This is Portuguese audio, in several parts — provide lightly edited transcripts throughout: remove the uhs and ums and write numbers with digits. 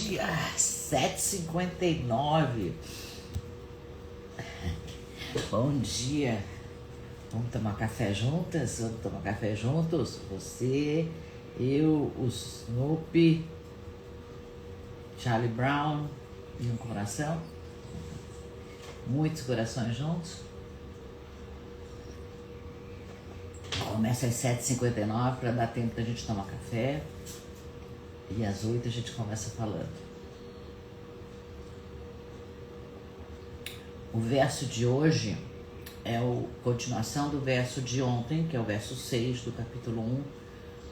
dia, 7h59. Bom dia. Vamos tomar café juntas? Vamos tomar café juntos? Você, eu, o Snoopy, Charlie Brown e um coração. Muitos corações juntos. Começa às 7h59 para dar tempo da gente tomar café. E às 8h a gente começa falando. O verso de hoje é a continuação do verso de ontem, que é o verso 6 do capítulo 1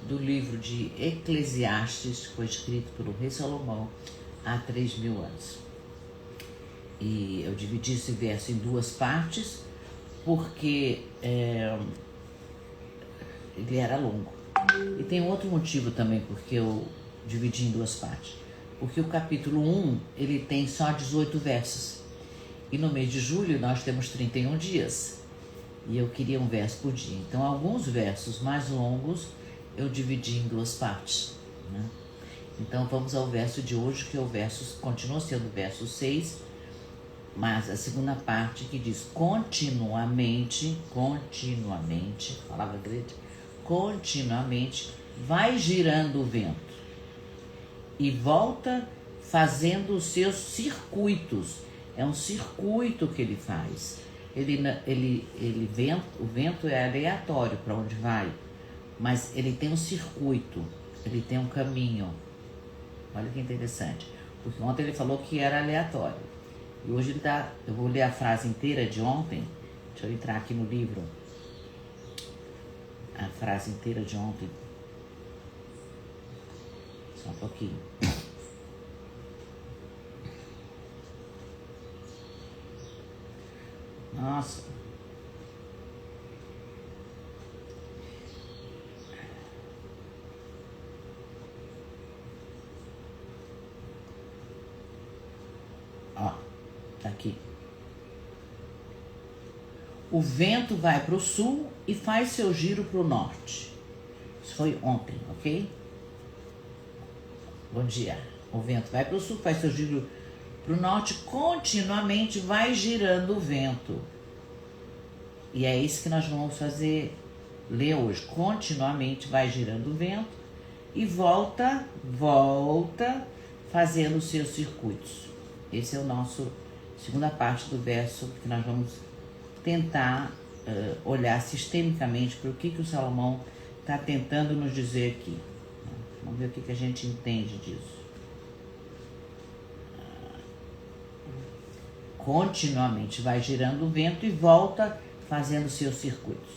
do livro de Eclesiastes, que foi escrito pelo rei Salomão há 3.000 anos. E eu dividi esse verso em duas partes, porque ele era longo. E tem outro motivo também, porque eu dividi em duas partes. Porque o capítulo 1, ele tem só 18 versos. E no mês de julho nós temos 31 dias. E eu queria um verso por dia. Então, alguns versos mais longos eu dividi em duas partes, né? Então, vamos ao verso de hoje, que é o verso, continua sendo o verso 6, mas a segunda parte que diz continuamente, palavra grega, continuamente vai girando o vento e volta fazendo os seus circuitos. É um circuito que ele faz. O vento é aleatório para onde vai, mas ele tem um circuito, ele tem um caminho. Olha que interessante, porque ontem ele falou que era aleatório. E hoje ele tá. Eu vou ler a frase inteira de ontem. Deixa eu entrar aqui no livro. A frase inteira de ontem. Só um pouquinho. Nossa. Ó, tá aqui. O vento vai para o sul e faz seu giro para o norte. Isso foi ontem, ok? Bom dia. O vento vai para o sul, faz seu giro para o norte, continuamente vai girando o vento. E é isso que nós vamos ler hoje. Continuamente vai girando o vento e volta fazendo os seus circuitos. Esse é o nosso segunda parte do verso, que nós vamos tentar olhar sistemicamente para o que o Salomão está tentando nos dizer aqui. Vamos ver o que a gente entende disso. Continuamente vai girando o vento e volta fazendo seus circuitos.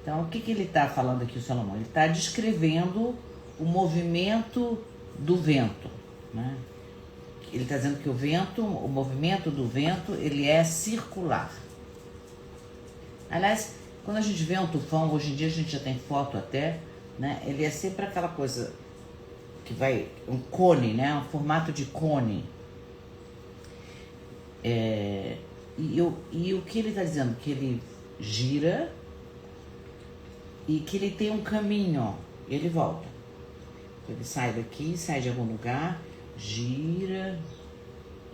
Então o que ele está falando aqui, o Salomão? Ele está descrevendo o movimento do vento, né? Ele está dizendo que o movimento do vento, ele é circular. Aliás, quando a gente vê um tufão, hoje em dia a gente já tem foto até, né? Ele é sempre aquela coisa que vai, um cone, né? Um formato de cone. E o que ele está dizendo? Que ele gira e que ele tem um caminho, ó, ele volta. Ele sai daqui, sai de algum lugar, gira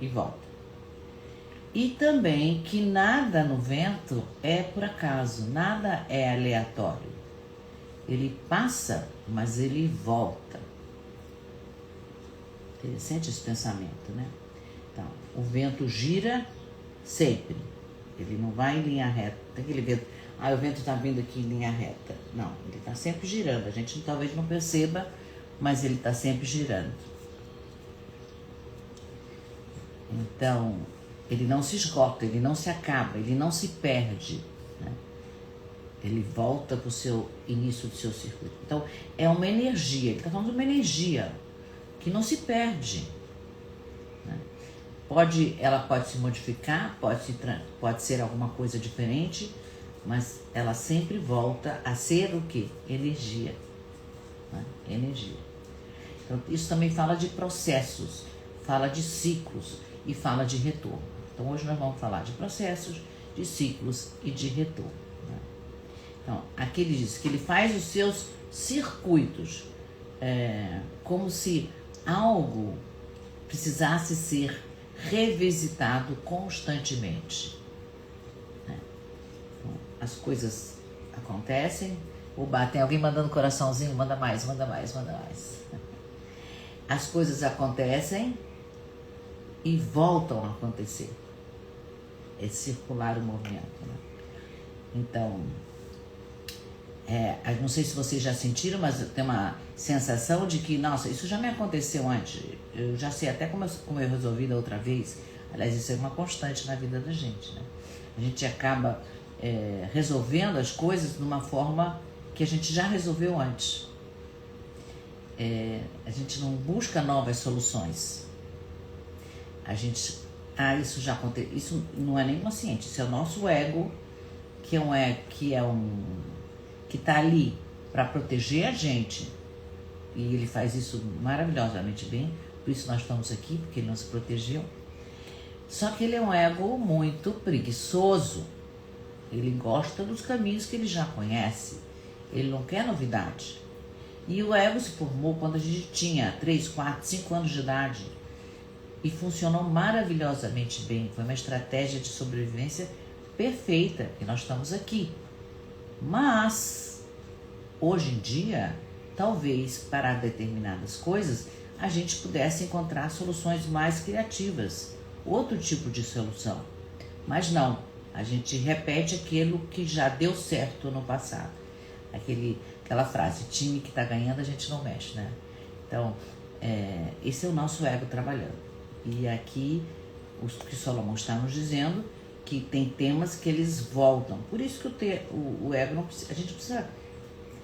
e volta. E também que nada no vento é por acaso, nada é aleatório. Ele passa, mas ele volta. Interessante esse pensamento, né? Então, o vento gira sempre. Ele não vai em linha reta. Tem aquele vento, o vento está vindo aqui em linha reta. Não, ele está sempre girando. A gente talvez não perceba, mas ele está sempre girando. Então, ele não se esgota, ele não se acaba, ele não se perde, né? Ele volta para o seu início do seu circuito. Então, é uma energia. Ele está falando de uma energia que não se perde, né? Ela pode se modificar, pode ser alguma coisa diferente, mas ela sempre volta a ser o quê? Energia, né? Energia. Então, isso também fala de processos, fala de ciclos e fala de retorno. Então, hoje nós vamos falar de processos, de ciclos e de retorno, né? Então, aqui ele diz que ele faz os seus circuitos, como se algo precisasse ser revisitado constantemente. As coisas acontecem, tem alguém mandando coraçãozinho, manda mais, manda mais, manda mais. As coisas acontecem e voltam a acontecer. É circular o movimento, né? Então, não sei se vocês já sentiram, mas tem uma sensação de que, nossa, isso já me aconteceu antes. Eu já sei até como eu resolvi da outra vez. Aliás, isso é uma constante na vida da gente, né? A gente acaba resolvendo as coisas de uma forma que a gente já resolveu antes. A gente não busca novas soluções. A gente, isso já aconteceu. Isso não é nem consciente, isso é o nosso ego, que está ali para proteger a gente, e ele faz isso maravilhosamente bem, por isso nós estamos aqui, porque ele nos protegeu. Só que ele é um ego muito preguiçoso, ele gosta dos caminhos que ele já conhece, ele não quer novidade. E o ego se formou quando a gente tinha 3, 4, 5 anos de idade e funcionou maravilhosamente bem, foi uma estratégia de sobrevivência perfeita, e nós estamos aqui. Mas, hoje em dia, talvez para determinadas coisas, a gente pudesse encontrar soluções mais criativas, outro tipo de solução. Mas não, a gente repete aquilo que já deu certo no passado. Aquela frase, time que está ganhando a gente não mexe, né? Então, esse é o nosso ego trabalhando. E aqui, o que Salomão está nos dizendo, que tem temas que eles voltam. Por isso que o ego não precisa,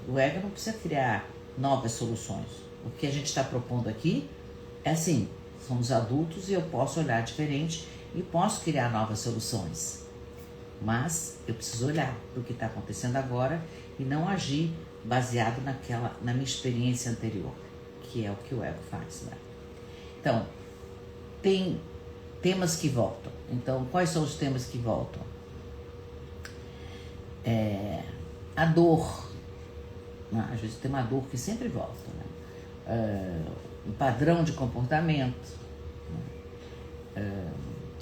o ego não precisa criar novas soluções. O que a gente está propondo aqui é assim, somos adultos e eu posso olhar diferente e posso criar novas soluções. Mas eu preciso olhar para o que está acontecendo agora e não agir baseado na minha experiência anterior, que é o que o ego faz, né? Então, tem temas que voltam. Então, quais são os temas que voltam? A dor. Às vezes tem uma dor que sempre volta, né? Um padrão de comportamento,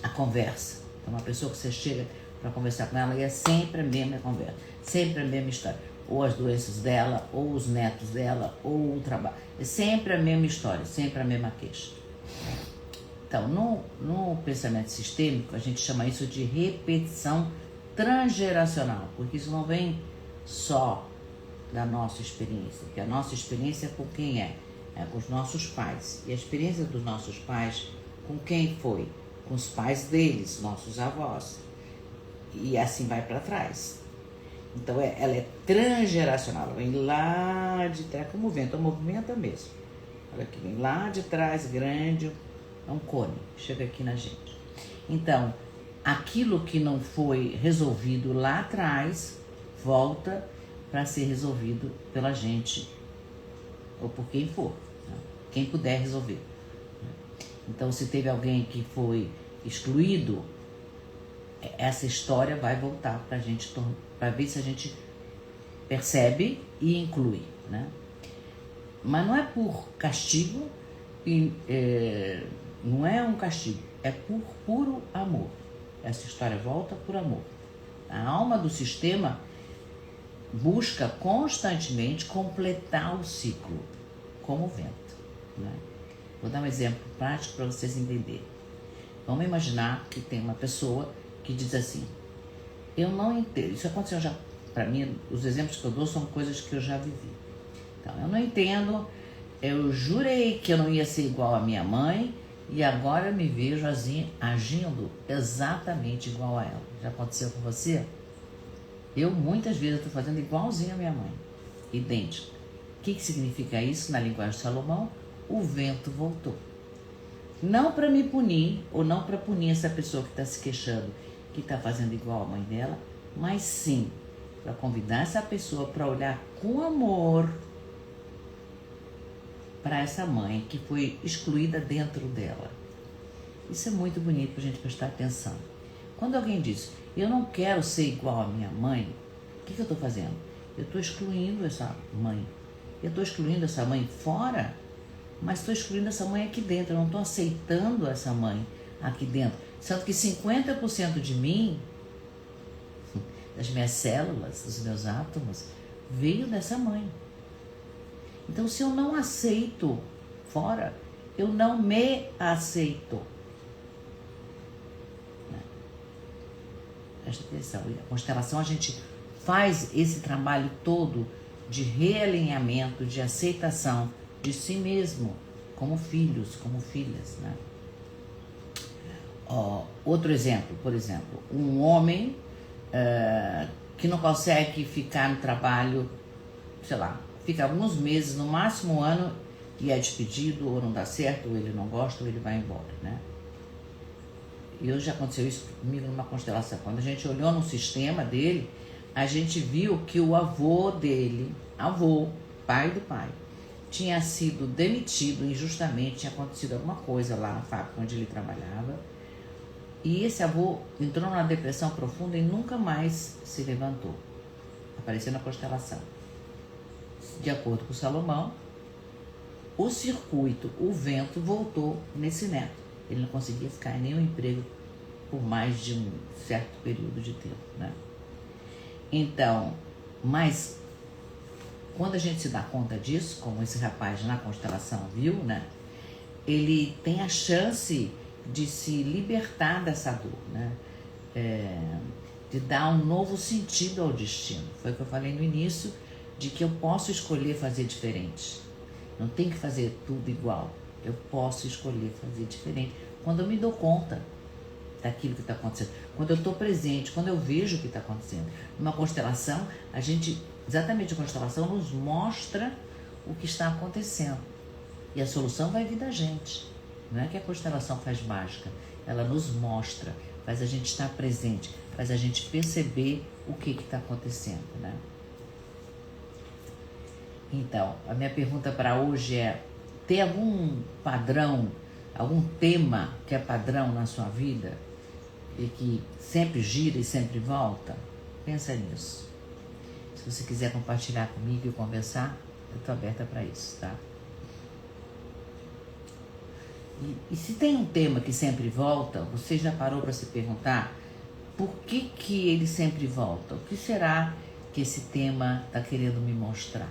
a conversa. Então, uma pessoa que você chega para conversar com ela e é sempre a mesma conversa, sempre a mesma história. Ou as doenças dela, ou os netos dela, ou o trabalho. É sempre a mesma história, sempre a mesma queixa. Então, no pensamento sistêmico, a gente chama isso de repetição transgeracional, porque isso não vem só da nossa experiência, porque a nossa experiência é com quem é com os nossos pais. E a experiência dos nossos pais, com quem foi? Com os pais deles, nossos avós. E assim vai para trás. Então, ela é transgeracional, ela vem lá de trás, como o vento, movimenta mesmo. Olha aqui, vem lá de trás, grande, é um cone, chega aqui na gente. Então, aquilo que não foi resolvido lá atrás, volta para ser resolvido pela gente, ou por quem for, né? Quem puder resolver. Então, se teve alguém que foi excluído, essa história vai voltar para a gente, para ver se a gente percebe e inclui, né? Mas não é por castigo, não é um castigo, é por puro amor. Essa história volta por amor. A alma do sistema busca constantemente completar o ciclo, como o vento, né? Vou dar um exemplo prático para vocês entenderem. Vamos imaginar que tem uma pessoa que diz assim: eu não entendo, isso aconteceu já, para mim, os exemplos que eu dou são coisas que eu já vivi. Então, eu não entendo, eu jurei que eu não ia ser igual a minha mãe e agora me vejo agindo exatamente igual a ela. Já aconteceu com você? Eu muitas vezes estou fazendo igualzinho a minha mãe, idêntica. O que significa isso na linguagem de Salomão? O vento voltou. Não para me punir, ou não para punir essa pessoa que está se queixando, que está fazendo igual a mãe dela, mas sim para convidar essa pessoa para olhar com amor para essa mãe que foi excluída dentro dela. Isso é muito bonito para a gente prestar atenção. Quando alguém diz, eu não quero ser igual a minha mãe, o que eu estou fazendo? Eu estou excluindo essa mãe. Eu estou excluindo essa mãe fora, mas estou excluindo essa mãe aqui dentro, eu não estou aceitando essa mãe aqui dentro. Sendo que 50% de mim, das minhas células, dos meus átomos, veio dessa mãe. Então, se eu não aceito fora, eu não me aceito. Presta atenção. A constelação, a gente faz esse trabalho todo de realinhamento, de aceitação de si mesmo, como filhos, como filhas, né? Outro exemplo, por exemplo, um homem que não consegue ficar no trabalho, sei lá, fica alguns meses, no máximo um ano, e é despedido, ou não dá certo, ou ele não gosta, ou ele vai embora, né? E hoje já aconteceu isso comigo numa constelação. Quando a gente olhou no sistema dele, a gente viu que o avô dele, pai do pai, tinha sido demitido injustamente, tinha acontecido alguma coisa lá na fábrica onde ele trabalhava. E esse avô entrou numa depressão profunda e nunca mais se levantou. Apareceu na constelação. De acordo com Salomão, o circuito, o vento voltou nesse neto. Ele não conseguia ficar em nenhum emprego por mais de um certo período de tempo, né? Então, mas quando a gente se dá conta disso, como esse rapaz na constelação viu, né? Ele tem a chance de se libertar dessa dor, né? De dar um novo sentido ao destino. Foi o que eu falei no início, de que eu posso escolher fazer diferente. Não tem que fazer tudo igual. Eu posso escolher fazer diferente quando eu me dou conta daquilo que está acontecendo. Quando eu estou presente, quando eu vejo o que está acontecendo. Numa constelação, exatamente a constelação nos mostra o que está acontecendo. E a solução vai vir da gente. Não é que a constelação faz mágica. Ela nos mostra, faz a gente estar presente, faz a gente perceber o que está acontecendo, né? Então, a minha pergunta para hoje é: tem algum padrão, algum tema que é padrão na sua vida e que sempre gira e sempre volta? Pensa nisso. Se você quiser compartilhar comigo e conversar, eu estou aberta para isso, tá? E se tem um tema que sempre volta, você já parou para se perguntar por que ele sempre volta? O que será que esse tema está querendo me mostrar?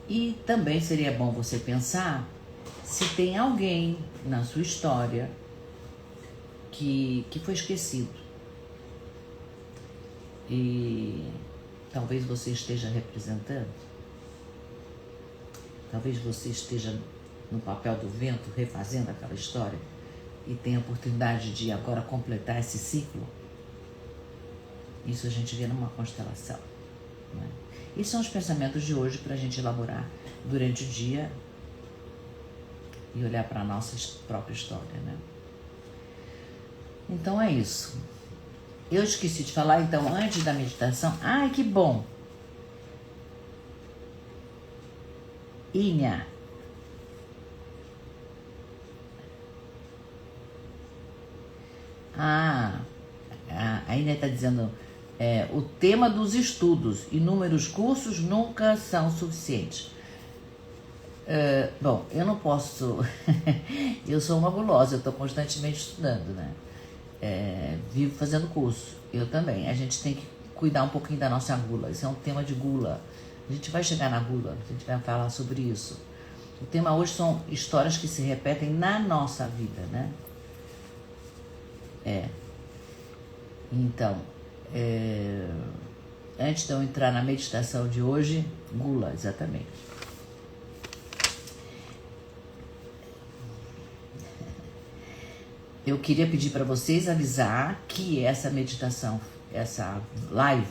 E também seria bom você pensar se tem alguém na sua história que foi esquecido. E talvez você esteja representando. Talvez você esteja no papel do vento, refazendo aquela história e tenha a oportunidade de agora completar esse ciclo. Isso a gente vê numa constelação, né? Esses são os pensamentos de hoje para a gente elaborar durante o dia e olhar para a nossa própria história, né? Então é isso. Eu esqueci de falar, então, antes da meditação. Ai, que bom! Inha. A Inha está dizendo... o tema dos estudos, inúmeros cursos nunca são suficientes. Bom, eu não posso... eu sou uma gulosa, eu estou constantemente estudando, né? Vivo fazendo curso, eu também. A gente tem que cuidar um pouquinho da nossa gula. Isso é um tema de gula. A gente vai chegar na gula, a gente vai falar sobre isso. O tema hoje são histórias que se repetem na nossa vida, né? Então... antes de eu entrar na meditação de hoje, gula, exatamente. Eu queria pedir para vocês avisar que essa meditação, essa live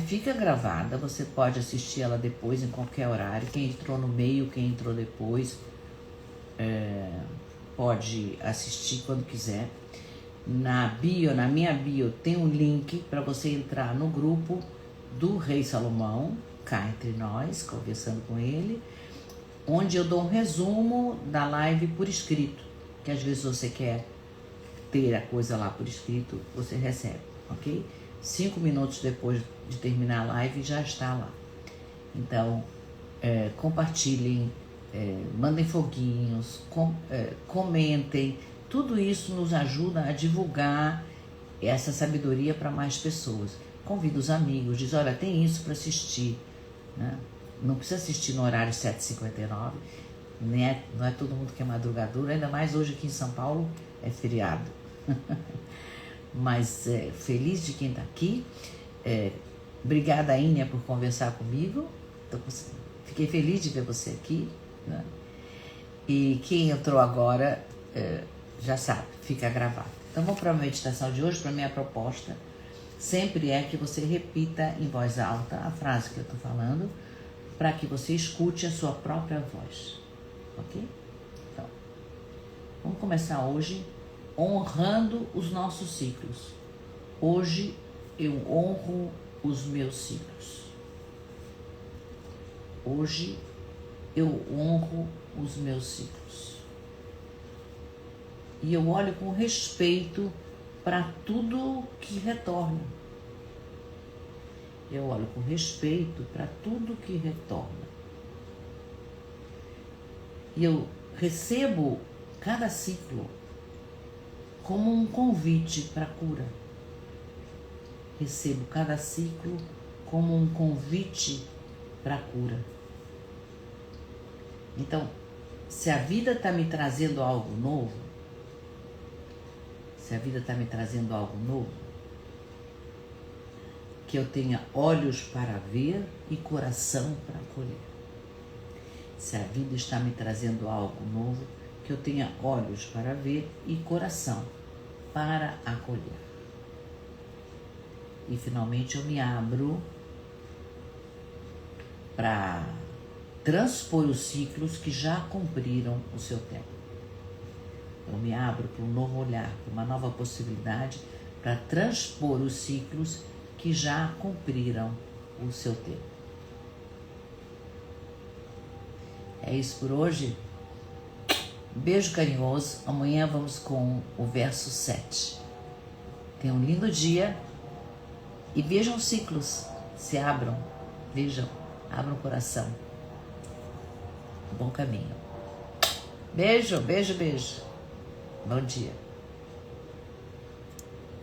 fica gravada, você pode assistir ela depois em qualquer horário. Quem entrou no meio, quem entrou depois, pode assistir quando quiser. Na minha bio, tem um link para você entrar no grupo do Rei Salomão, cá entre nós, conversando com ele, onde eu dou um resumo da live por escrito, que às vezes você quer ter a coisa lá por escrito, você recebe, ok? 5 minutos depois de terminar a live já está lá. Então, compartilhem, mandem foguinhos, comentem. Tudo isso nos ajuda a divulgar essa sabedoria para mais pessoas. Convida os amigos, diz, olha, tem isso para assistir, né? Não precisa assistir no horário 7h59, né? Não é todo mundo que é madrugador, ainda mais hoje aqui em São Paulo é feriado. Mas feliz de quem está aqui. Obrigada, Ínia, por conversar comigo. Fiquei feliz de ver você aqui, né? E quem entrou agora já sabe, fica gravado. Então vamos para a meditação de hoje. Para minha proposta sempre é que você repita em voz alta a frase que eu estou falando, para que você escute a sua própria voz, ok? Então, vamos começar hoje honrando os nossos ciclos. Hoje eu honro os meus ciclos. Hoje eu honro os meus ciclos. E eu olho com respeito para tudo que retorna. Eu olho com respeito para tudo que retorna. E eu recebo cada ciclo como um convite para a cura. Recebo cada ciclo como um convite para a cura. Então, se a vida está me trazendo algo novo, que eu tenha olhos para ver e coração para acolher. Se a vida está me trazendo algo novo, que eu tenha olhos para ver e coração para acolher. E finalmente eu me abro para transpor os ciclos que já cumpriram o seu tempo. Eu me abro para um novo olhar, para uma nova possibilidade, para transpor os ciclos que já cumpriram o seu tempo. É isso por hoje. Beijo carinhoso. Amanhã vamos com o verso 7. Tenham um lindo dia e vejam os ciclos. Se abram, vejam, abram o coração. Bom caminho. Beijo, beijo, beijo. Bom dia.